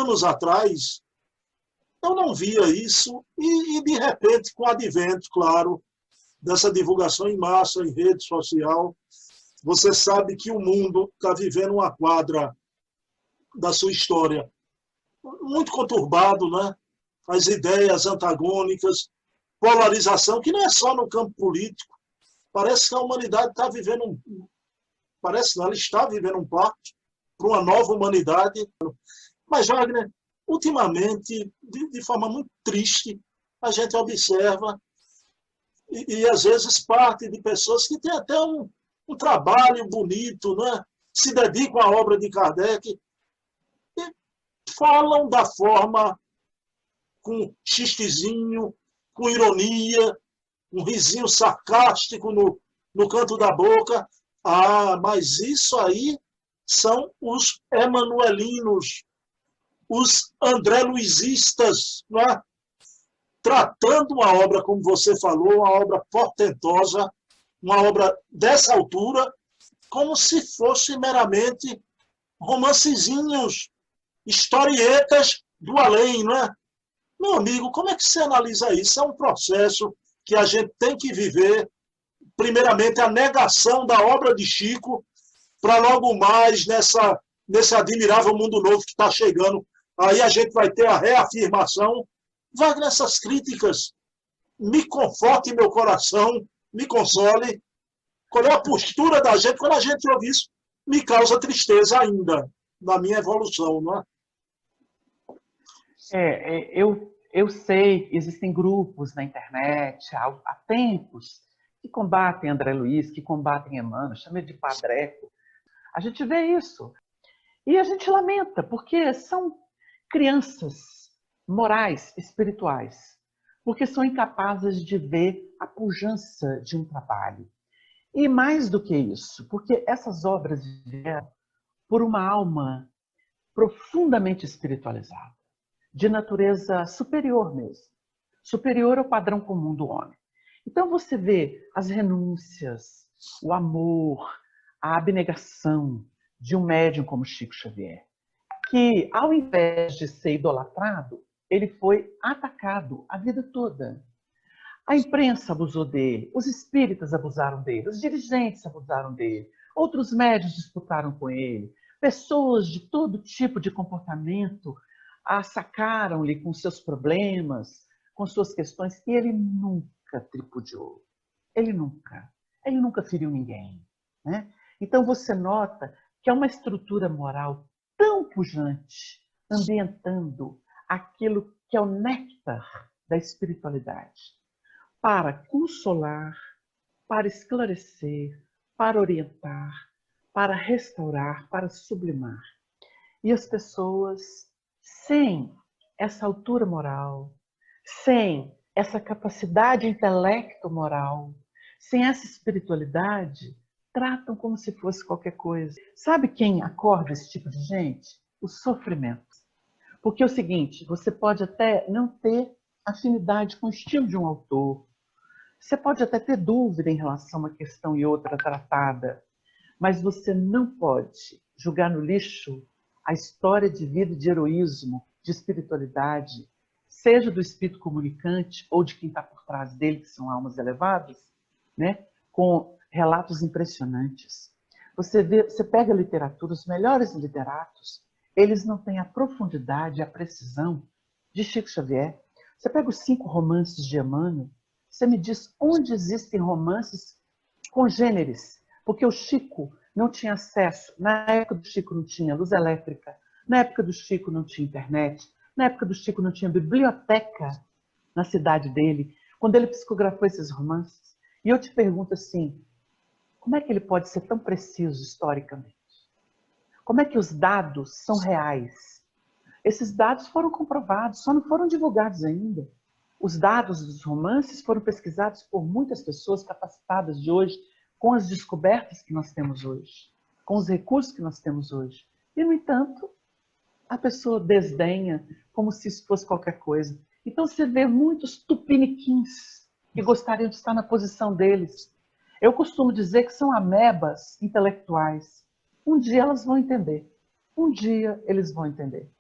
anos atrás, eu não via isso, e de repente, com o advento, claro, dessa divulgação em massa, em rede social, você sabe que o mundo está vivendo uma quadra da sua história muito conturbado, né? As ideias antagônicas, polarização, que não é só no campo político. Parece que a humanidade está vivendo parece não, ela está vivendo um parto para uma nova humanidade. Mas, Wagner, ultimamente, de forma muito triste, a gente observa, e às vezes parte de pessoas que têm até um trabalho bonito, né? Se dedicam à obra de Kardec, e falam da forma com xistezinho, com ironia, um risinho sarcástico no canto da boca. Ah, mas isso aí são os emanuelinos, os André Luizistas, não é? Tratando uma obra, como você falou, uma obra portentosa, uma obra dessa altura, como se fosse meramente romancezinhos, historietas do além, não é? Meu amigo, como é que você analisa isso? É um processo que a gente tem que viver, primeiramente, a negação da obra de Chico, para logo mais, nesse admirável mundo novo que está chegando, aí a gente vai ter a reafirmação. Wagner, essas críticas me confortem meu coração, me console. Qual é a postura da gente? Quando a gente ouve isso, me causa tristeza ainda, na minha evolução, não é? Eu sei, existem grupos na internet há tempos que combatem André Luiz, que combatem Emmanuel, chama de padreco. A gente vê isso. E a gente lamenta, porque são crianças morais, espirituais, porque são incapazes de ver a pujança de um trabalho. E mais do que isso, porque essas obras vieram por uma alma profundamente espiritualizada, de natureza superior mesmo, superior ao padrão comum do homem. Então você vê as renúncias, o amor, a abnegação de um médium como Chico Xavier, que ao invés de ser idolatrado, ele foi atacado a vida toda. A imprensa abusou dele, os espíritas abusaram dele, os dirigentes abusaram dele, outros médios disputaram com ele, pessoas de todo tipo de comportamento assacaram-lhe com seus problemas, com suas questões, e ele nunca tripudiou. Ele nunca feriu ninguém, né? Então você nota que é uma estrutura moral tão pujante, ambientando aquilo que é o néctar da espiritualidade, para consolar, para esclarecer, para orientar, para restaurar, para sublimar. E as pessoas, sem essa altura moral, sem essa capacidade intelecto-moral, sem essa espiritualidade, tratam como se fosse qualquer coisa. Sabe quem acorda esse tipo de gente? O sofrimento. Porque é o seguinte, você pode até não ter afinidade com o estilo de um autor, você pode até ter dúvida em relação a uma questão e outra tratada, mas você não pode jogar no lixo a história de vida, de heroísmo, de espiritualidade, seja do espírito comunicante ou de quem está por trás dele, que são almas elevadas, né? Com relatos impressionantes. Você pega a literatura, os melhores literatos, eles não têm a profundidade e a precisão de Chico Xavier. Você pega os 5 romances de Emmanuel, você me diz onde existem romances congêneres, porque o Chico não tinha acesso, na época do Chico não tinha luz elétrica, na época do Chico não tinha internet, na época do Chico não tinha biblioteca na cidade dele, quando ele psicografou esses romances. E eu te pergunto assim, como é que ele pode ser tão preciso historicamente? Como é que os dados são reais? Esses dados foram comprovados, só não foram divulgados ainda. Os dados dos romances foram pesquisados por muitas pessoas capacitadas de hoje, com as descobertas que nós temos hoje, com os recursos que nós temos hoje. E, no entanto, a pessoa desdenha como se isso fosse qualquer coisa. Então você vê muitos tupiniquins que gostariam de estar na posição deles. Eu costumo dizer que são amebas intelectuais. Um dia elas vão entender. Um dia eles vão entender.